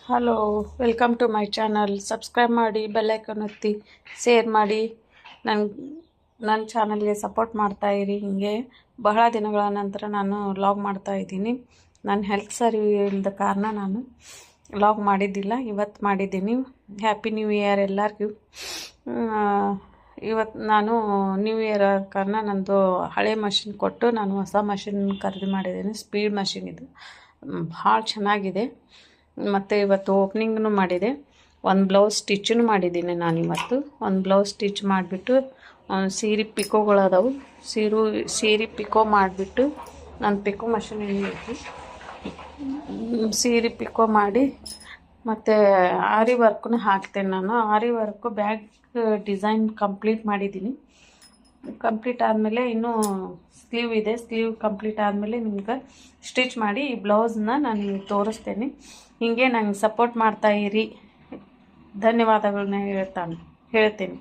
Hello, welcome to my channel. Subscribe ಮಾಡಿ, bell icon ಒತ್ತಿ, share ಮಾಡಿ, ನನ್ನ ಚಾನಲ್ಗೆ ಸಪೋರ್ಟ್ ಮಾಡ್ತಾಯಿರಿ. ಹೀಗೆ ಬಹಳ ದಿನಗಳ ನಂತರ ನಾನು ವ್ಲಾಗ್ ಮಾಡ್ತಾಯಿದ್ದೀನಿ. ನನ್ನ ಹೆಲ್ತ್ ಸರಿ ಇಲ್ಲದ ಕಾರಣ ನಾನು ವ್ಲಾಗ್ ಮಾಡಿದ್ದಿಲ್ಲ. ಇವತ್ತು ಮಾಡಿದ್ದೀನಿ. ಹ್ಯಾಪಿ ನ್ಯೂ ಇಯರ್ ಎಲ್ಲರಿಗೂ. ಇವತ್ತು ನಾನು ನ್ಯೂ ಇಯರ್ ಕಾರಣ ನಂದು ಹಳೆ ಮಷಿನ್ ಕೊಟ್ಟು ನಾನು ಹೊಸ ಮಷಿನ್ ಖರೀದಿ ಮಾಡಿದ್ದೀನಿ. ಸ್ಪೀಡ್ ಮಷಿನ್ ಇದು, ಭಾಳ ಚೆನ್ನಾಗಿದೆ. ಮತ್ತು ಇವತ್ತು ಓಪನಿಂಗ್ನು ಮಾಡಿದೆ. ಒಂದು ಬ್ಲೌಸ್ ಸ್ಟಿಚ್ಚನ್ನು ಮಾಡಿದ್ದೀನಿ. ನಾನಿವತ್ತು ಒಂದು ಬ್ಲೌಸ್ ಸ್ಟಿಚ್ ಮಾಡಿಬಿಟ್ಟು ಸೀರೆ ಪಿಕೋಗಳದಾವು, ಸೀರೆ ಪಿಕೋ ಮಾಡಿಬಿಟ್ಟು ನನ್ನ ಪಿಕೋ ಮಷಿನ್ ಐತಿ. ಸೀರೆ ಪಿಕೋ ಮಾಡಿ ಮತ್ತು ಆರಿ ವರ್ಕ್ನು ಹಾಕ್ತೇನೆ. ನಾನು ಆರಿ ವರ್ಕು ಬ್ಯಾಗ್ ಡಿಸೈನ್ ಕಂಪ್ಲೀಟ್ ಮಾಡಿದ್ದೀನಿ. ಕಂಪ್ಲೀಟ್ ಆದಮೇಲೆ ಇನ್ನೂ ಸ್ಲೀವ್ ಇದೆ. ಸ್ಲೀವ್ ಕಂಪ್ಲೀಟ್ ಆದಮೇಲೆ ನಿಮ್ಗೆ ಸ್ಟಿಚ್ ಮಾಡಿ ಈ ಬ್ಲೌಸ್ನ ನಾನು ನಿಮ್ಗೆ ತೋರಿಸ್ತೇನೆ. ಹೀಗೆ ನಂಗೆ ಸಪೋರ್ಟ್ ಮಾಡ್ತಾಯಿರಿ. ಧನ್ಯವಾದಗಳನ್ನ ಹೇಳ್ತೇನೆ.